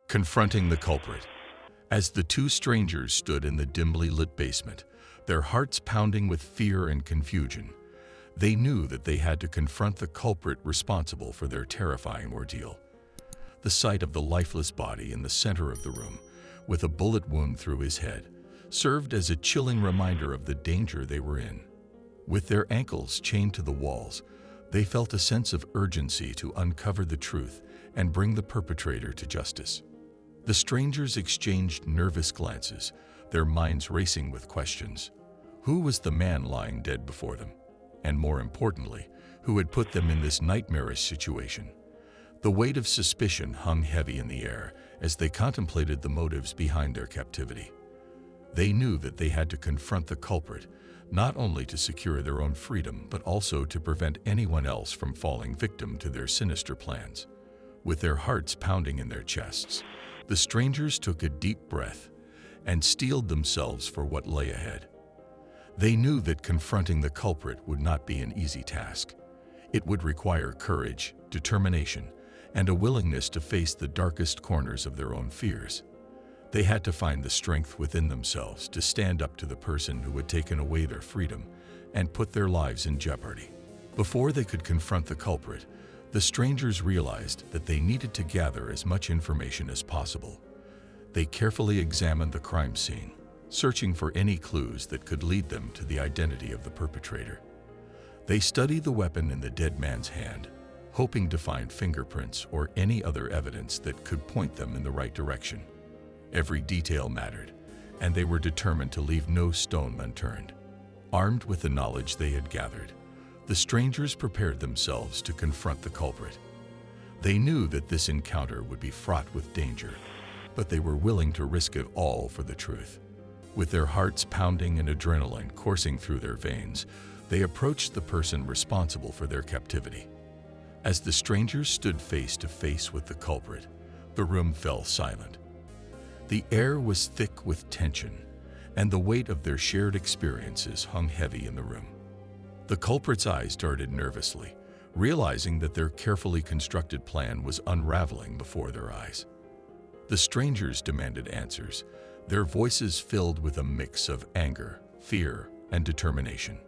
Confronting the culprit. As the two strangers stood in the dimly lit basement, their hearts pounding with fear and confusion, they knew that they had to confront the culprit responsible for their terrifying ordeal. The sight of the lifeless body in the center of the room, with a bullet wound through his head, served as a chilling reminder of the danger they were in. With their ankles chained to the walls, they felt a sense of urgency to uncover the truth and bring the perpetrator to justice. The strangers exchanged nervous glances, their minds racing with questions. Who was the man lying dead before them? And more importantly, who had put them in this nightmarish situation? The weight of suspicion hung heavy in the air as they contemplated the motives behind their captivity. They knew that they had to confront the culprit, not only to secure their own freedom, but also to prevent anyone else from falling victim to their sinister plans. With their hearts pounding in their chests, the strangers took a deep breath and steeled themselves for what lay ahead. They knew that confronting the culprit would not be an easy task. It would require courage, determination, and a willingness to face the darkest corners of their own fears. They had to find the strength within themselves to stand up to the person who had taken away their freedom and put their lives in jeopardy. Before they could confront the culprit, the strangers realized that they needed to gather as much information as possible. They carefully examined the crime scene, searching for any clues that could lead them to the identity of the perpetrator. They studied the weapon in the dead man's hand, hoping to find fingerprints or any other evidence that could point them in the right direction. Every detail mattered, and they were determined to leave no stone unturned. Armed with the knowledge they had gathered, the strangers prepared themselves to confront the culprit. They knew that this encounter would be fraught with danger, but they were willing to risk it all for the truth. With their hearts pounding and adrenaline coursing through their veins, they approached the person responsible for their captivity. As the strangers stood face to face with the culprit, the room fell silent. The air was thick with tension, and the weight of their shared experiences hung heavy in the room. The culprit's eyes darted nervously, realizing that their carefully constructed plan was unraveling before their eyes. The strangers demanded answers, their voices filled with a mix of anger, fear, and determination.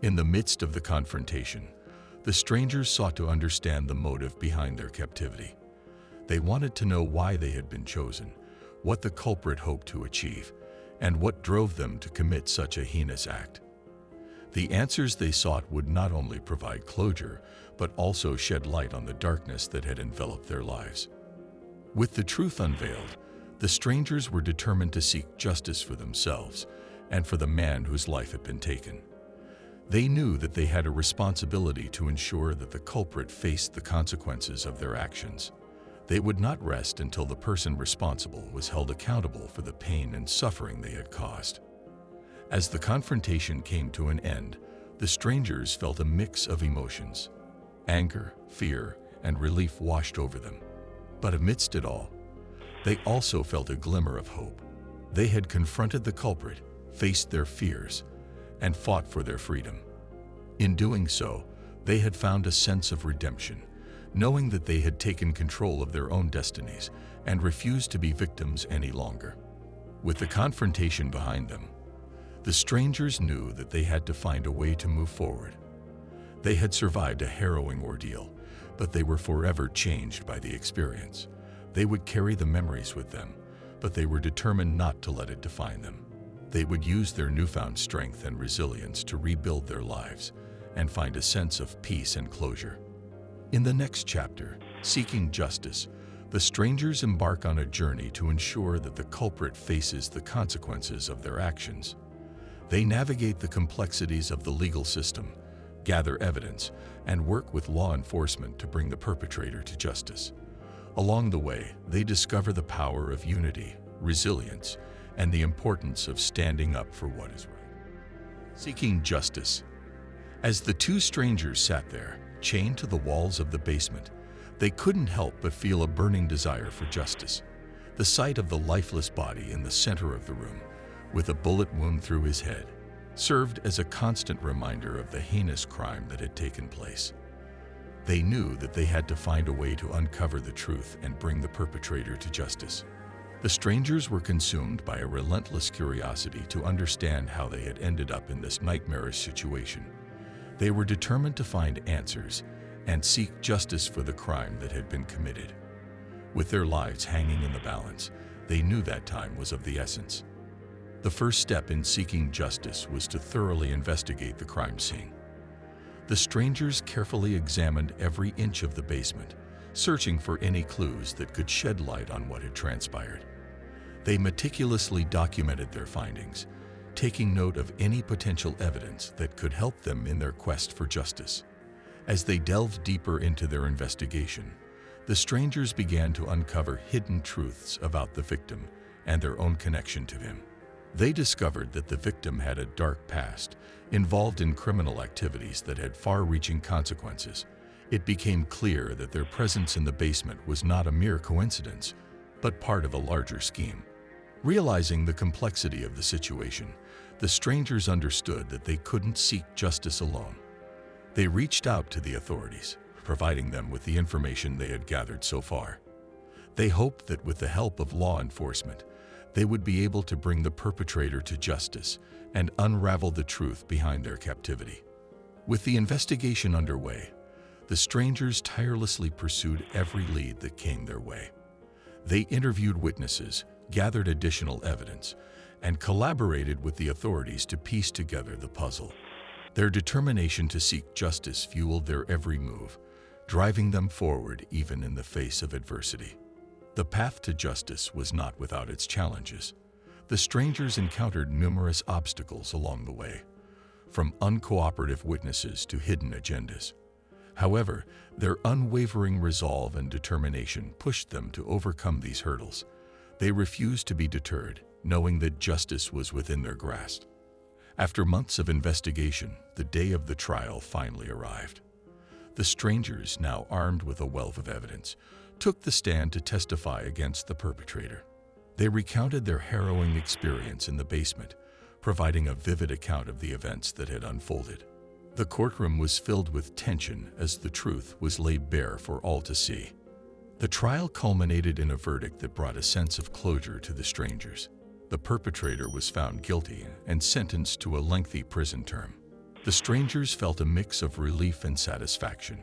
In the midst of the confrontation, the strangers sought to understand the motive behind their captivity. They wanted to know why they had been chosen, what the culprit hoped to achieve, and what drove them to commit such a heinous act. The answers they sought would not only provide closure, but also shed light on the darkness that had enveloped their lives. With the truth unveiled, the strangers were determined to seek justice for themselves and for the man whose life had been taken. They knew that they had a responsibility to ensure that the culprit faced the consequences of their actions. They would not rest until the person responsible was held accountable for the pain and suffering they had caused. As the confrontation came to an end, the strangers felt a mix of emotions. Anger, fear, and relief washed over them. But amidst it all, they also felt a glimmer of hope. They had confronted the culprit, faced their fears, and fought for their freedom. In doing so, they had found a sense of redemption, knowing that they had taken control of their own destinies and refused to be victims any longer. With the confrontation behind them, the strangers knew that they had to find a way to move forward. They had survived a harrowing ordeal, but they were forever changed by the experience. They would carry the memories with them, but they were determined not to let it define them. They would use their newfound strength and resilience to rebuild their lives and find a sense of peace and closure. In the next chapter, Seeking Justice, the strangers embark on a journey to ensure that the culprit faces the consequences of their actions. They navigate the complexities of the legal system, gather evidence, and work with law enforcement to bring the perpetrator to justice. Along the way, they discover the power of unity, resilience, and the importance of standing up for what is right. Seeking Justice. As the two strangers sat there, chained to the walls of the basement, they couldn't help but feel a burning desire for justice. The sight of the lifeless body in the center of the room, with a bullet wound through his head, served as a constant reminder of the heinous crime that had taken place. They knew that they had to find a way to uncover the truth and bring the perpetrator to justice. The strangers were consumed by a relentless curiosity to understand how they had ended up in this nightmarish situation. They were determined to find answers and seek justice for the crime that had been committed. With their lives hanging in the balance, they knew that time was of the essence. The first step in seeking justice was to thoroughly investigate the crime scene. The strangers carefully examined every inch of the basement, searching for any clues that could shed light on what had transpired. They meticulously documented their findings, taking note of any potential evidence that could help them in their quest for justice. As they delved deeper into their investigation, the strangers began to uncover hidden truths about the victim and their own connection to him. They discovered that the victim had a dark past, involved in criminal activities that had far-reaching consequences. It became clear that their presence in the basement was not a mere coincidence, but part of a larger scheme. Realizing the complexity of the situation, the strangers understood that they couldn't seek justice alone. They reached out to the authorities, providing them with the information they had gathered so far. They hoped that with the help of law enforcement, they would be able to bring the perpetrator to justice and unravel the truth behind their captivity. With the investigation underway, the strangers tirelessly pursued every lead that came their way. They interviewed witnesses, gathered additional evidence, and collaborated with the authorities to piece together the puzzle. Their determination to seek justice fueled their every move, driving them forward even in the face of adversity. The path to justice was not without its challenges. The strangers encountered numerous obstacles along the way, from uncooperative witnesses to hidden agendas. However, their unwavering resolve and determination pushed them to overcome these hurdles. They refused to be deterred, knowing that justice was within their grasp. After months of investigation, the day of the trial finally arrived. The strangers, now armed with a wealth of evidence, took the stand to testify against the perpetrator. They recounted their harrowing experience in the basement, providing a vivid account of the events that had unfolded. The courtroom was filled with tension as the truth was laid bare for all to see. The trial culminated in a verdict that brought a sense of closure to the strangers. The perpetrator was found guilty and sentenced to a lengthy prison term. The strangers felt a mix of relief and satisfaction,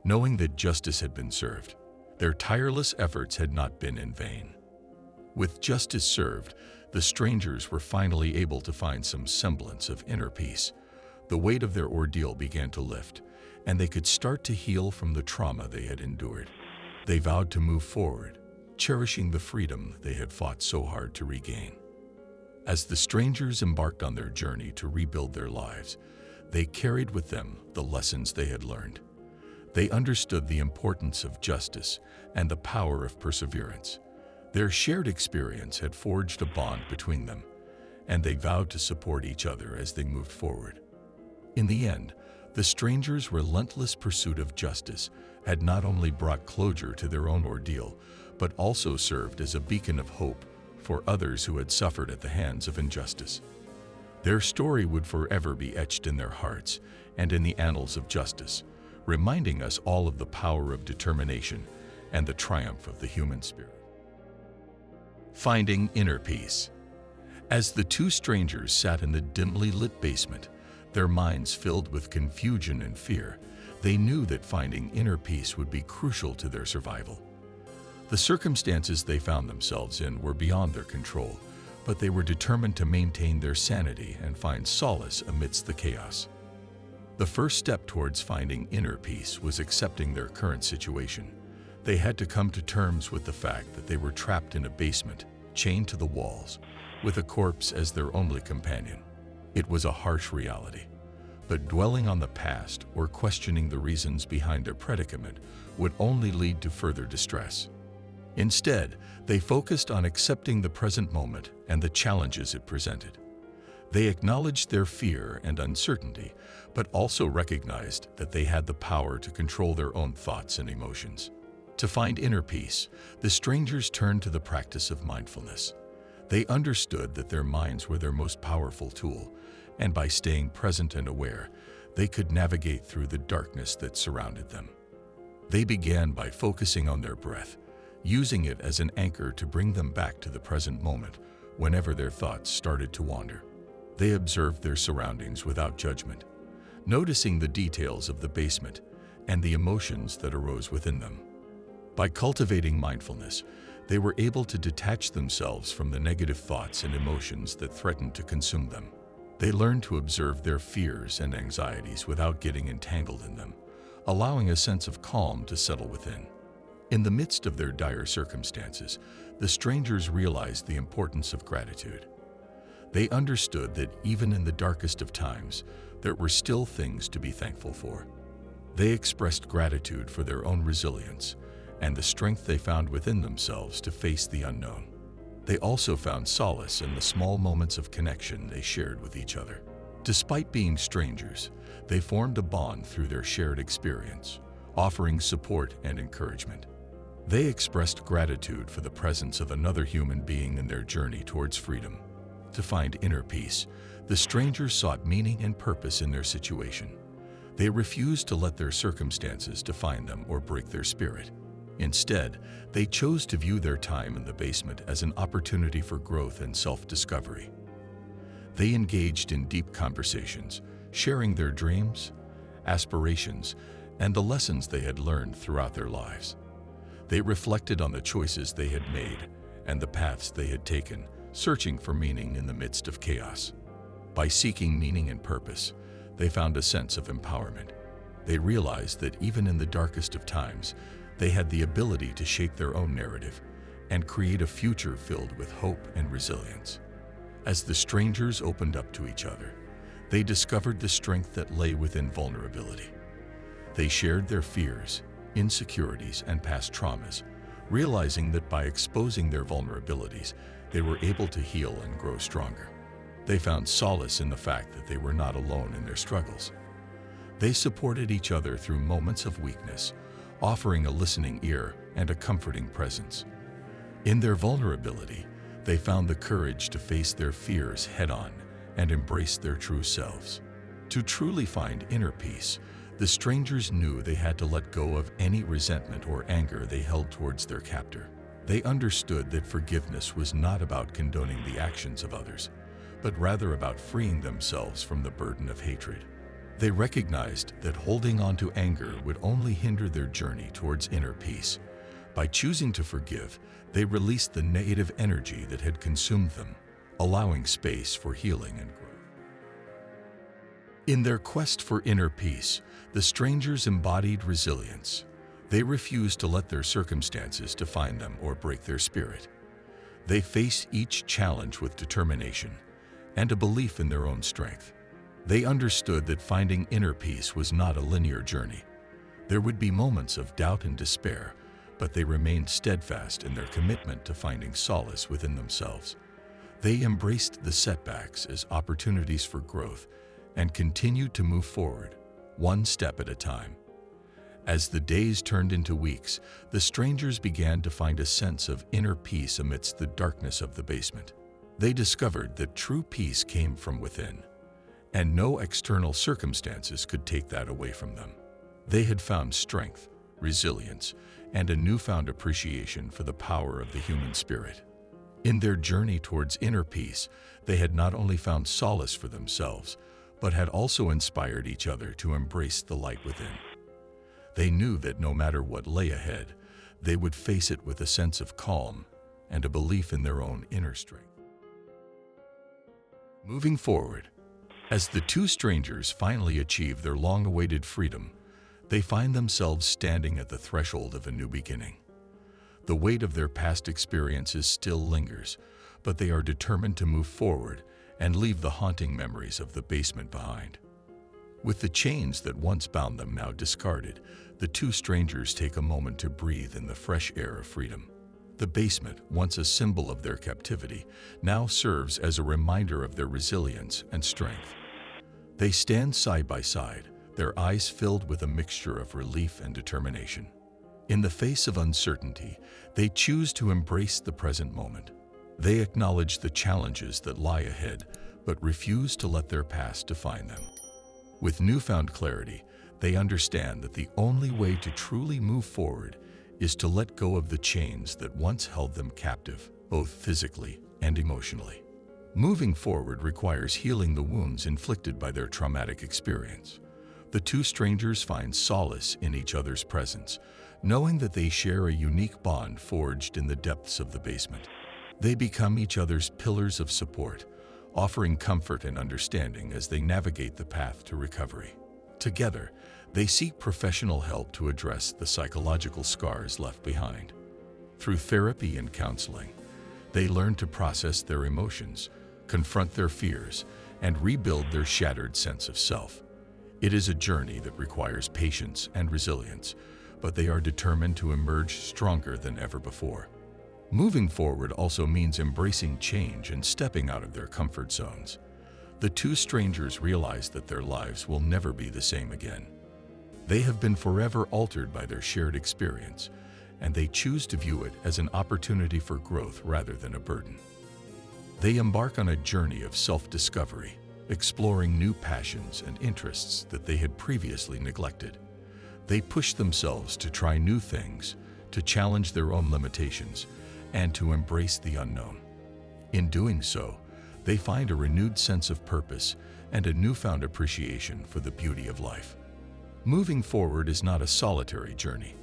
knowing that justice had been served. Their tireless efforts had not been in vain. With justice served, the strangers were finally able to find some semblance of inner peace. The weight of their ordeal began to lift, and they could start to heal from the trauma they had endured. They vowed to move forward, cherishing the freedom they had fought so hard to regain. As the strangers embarked on their journey to rebuild their lives, they carried with them the lessons they had learned. They understood the importance of justice and the power of perseverance. Their shared experience had forged a bond between them, and they vowed to support each other as they moved forward. In the end, the strangers' relentless pursuit of justice had not only brought closure to their own ordeal, but also served as a beacon of hope for others who had suffered at the hands of injustice. Their story would forever be etched in their hearts and in the annals of justice, reminding us all of the power of determination and the triumph of the human spirit. Finding inner peace. As the two strangers sat in the dimly lit basement, their minds filled with confusion and fear, they knew that finding inner peace would be crucial to their survival. The circumstances they found themselves in were beyond their control, but they were determined to maintain their sanity and find solace amidst the chaos. The first step towards finding inner peace was accepting their current situation. They had to come to terms with the fact that they were trapped in a basement, chained to the walls, with a corpse as their only companion. It was a harsh reality, but dwelling on the past or questioning the reasons behind their predicament would only lead to further distress. Instead, they focused on accepting the present moment and the challenges it presented. They acknowledged their fear and uncertainty, but also recognized that they had the power to control their own thoughts and emotions. To find inner peace, the strangers turned to the practice of mindfulness. They understood that their minds were their most powerful tool, and by staying present and aware, they could navigate through the darkness that surrounded them. They began by focusing on their breath, using it as an anchor to bring them back to the present moment whenever their thoughts started to wander. They observed their surroundings without judgment, noticing the details of the basement and the emotions that arose within them. By cultivating mindfulness, they were able to detach themselves from the negative thoughts and emotions that threatened to consume them. They learned to observe their fears and anxieties without getting entangled in them, allowing a sense of calm to settle within. In the midst of their dire circumstances, the strangers realized the importance of gratitude. They understood that even in the darkest of times, there were still things to be thankful for. They expressed gratitude for their own resilience and the strength they found within themselves to face the unknown. They also found solace in the small moments of connection they shared with each other. Despite being strangers, they formed a bond through their shared experience, offering support and encouragement. They expressed gratitude for the presence of another human being in their journey towards freedom. To find inner peace, the strangers sought meaning and purpose in their situation. They refused to let their circumstances define them or break their spirit. Instead, they chose to view their time in the basement as an opportunity for growth and self-discovery. They engaged in deep conversations, sharing their dreams, aspirations, and the lessons they had learned throughout their lives. They reflected on the choices they had made and the paths they had taken, searching for meaning in the midst of chaos. By seeking meaning and purpose, they found a sense of empowerment. They realized that even in the darkest of times, they had the ability to shape their own narrative and create a future filled with hope and resilience. As the strangers opened up to each other, they discovered the strength that lay within vulnerability. They shared their fears, insecurities, and past traumas, realizing that by exposing their vulnerabilities, they were able to heal and grow stronger. They found solace in the fact that they were not alone in their struggles. They supported each other through moments of weakness, offering a listening ear and a comforting presence. In their vulnerability, they found the courage to face their fears head-on and embrace their true selves. To truly find inner peace, the strangers knew they had to let go of any resentment or anger they held towards their captor. They understood that forgiveness was not about condoning the actions of others, but rather about freeing themselves from the burden of hatred. They recognized that holding on to anger would only hinder their journey towards inner peace. By choosing to forgive, they released the negative energy that had consumed them, allowing space for healing and growth. In their quest for inner peace, the strangers embodied resilience. They refused to let their circumstances define them or break their spirit. They faced each challenge with determination and a belief in their own strength. They understood that finding inner peace was not a linear journey. There would be moments of doubt and despair, but they remained steadfast in their commitment to finding solace within themselves. They embraced the setbacks as opportunities for growth and continued to move forward, one step at a time. As the days turned into weeks, the strangers began to find a sense of inner peace amidst the darkness of the basement. They discovered that true peace came from within, and no external circumstances could take that away from them. They had found strength, resilience, and a newfound appreciation for the power of the human spirit. In their journey towards inner peace, they had not only found solace for themselves, but had also inspired each other to embrace the light within. They knew that no matter what lay ahead, they would face it with a sense of calm and a belief in their own inner strength. Moving forward, as the two strangers finally achieve their long-awaited freedom, they find themselves standing at the threshold of a new beginning. The weight of their past experiences still lingers, but they are determined to move forward and leave the haunting memories of the basement behind. With the chains that once bound them now discarded, the two strangers take a moment to breathe in the fresh air of freedom. The basement, once a symbol of their captivity, now serves as a reminder of their resilience and strength. They stand side by side, their eyes filled with a mixture of relief and determination. In the face of uncertainty, they choose to embrace the present moment. They acknowledge the challenges that lie ahead, but refuse to let their past define them. With newfound clarity, They understand that the only way to truly move forward is to let go of the chains that once held them captive, both physically and emotionally. Moving forward requires healing the wounds inflicted by their traumatic experience. The two strangers find solace in each other's presence, knowing that they share a unique bond forged in the depths of the basement. They become each other's pillars of support, offering comfort and understanding as they navigate the path to recovery. Together, they seek professional help to address the psychological scars left behind. Through therapy and counseling, they learn to process their emotions, confront their fears, and rebuild their shattered sense of self. It is a journey that requires patience and resilience, but they are determined to emerge stronger than ever before. Moving forward also means embracing change and stepping out of their comfort zones. The two strangers realize that their lives will never be the same again. They have been forever altered by their shared experience, and they choose to view it as an opportunity for growth rather than a burden. They embark on a journey of self-discovery, exploring new passions and interests that they had previously neglected. They push themselves to try new things, to challenge their own limitations, and to embrace the unknown. In doing so, they find a renewed sense of purpose and a newfound appreciation for the beauty of life. Moving forward is not a solitary journey.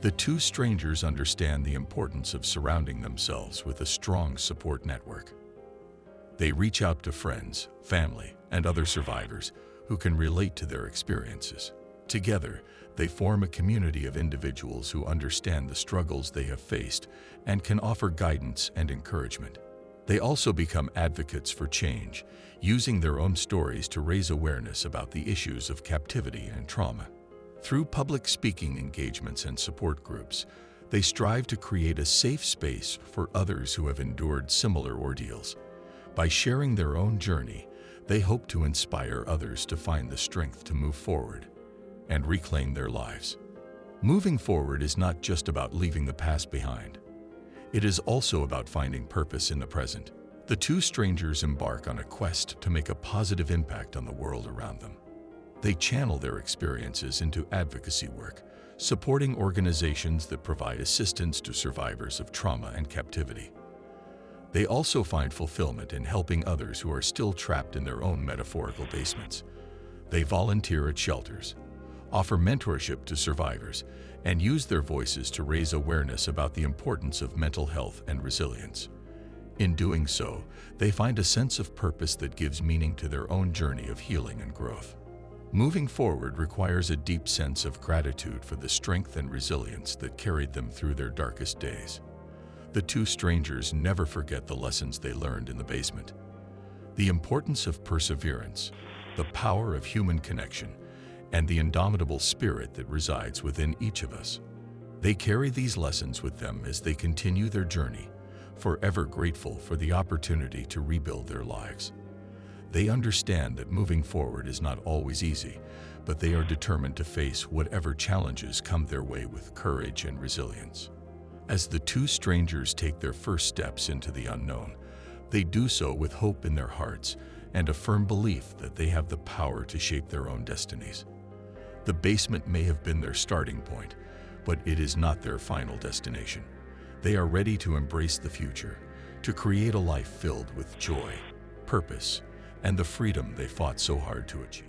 The two strangers understand the importance of surrounding themselves with a strong support network. They reach out to friends, family, and other survivors who can relate to their experiences. Together, they form a community of individuals who understand the struggles they have faced and can offer guidance and encouragement. They also become advocates for change, using their own stories to raise awareness about the issues of captivity and trauma. Through public speaking engagements and support groups, they strive to create a safe space for others who have endured similar ordeals. By sharing their own journey, they hope to inspire others to find the strength to move forward and reclaim their lives. Moving forward is not just about leaving the past behind. It is also about finding purpose in the present. The two strangers embark on a quest to make a positive impact on the world around them. They channel their experiences into advocacy work, supporting organizations that provide assistance to survivors of trauma and captivity. They also find fulfillment in helping others who are still trapped in their own metaphorical basements. They volunteer at shelters, offer mentorship to survivors, and use their voices to raise awareness about the importance of mental health and resilience. In doing so, they find a sense of purpose that gives meaning to their own journey of healing and growth. Moving forward requires a deep sense of gratitude for the strength and resilience that carried them through their darkest days. The two strangers never forget the lessons they learned in the basement. The importance of perseverance, the power of human connection, and the indomitable spirit that resides within each of us. They carry these lessons with them as they continue their journey, forever grateful for the opportunity to rebuild their lives. They understand that moving forward is not always easy, but they are determined to face whatever challenges come their way with courage and resilience. As the two strangers take their first steps into the unknown, they do so with hope in their hearts and a firm belief that they have the power to shape their own destinies. The basement may have been their starting point, but it is not their final destination. They are ready to embrace the future, to create a life filled with joy, purpose, and the freedom they fought so hard to achieve.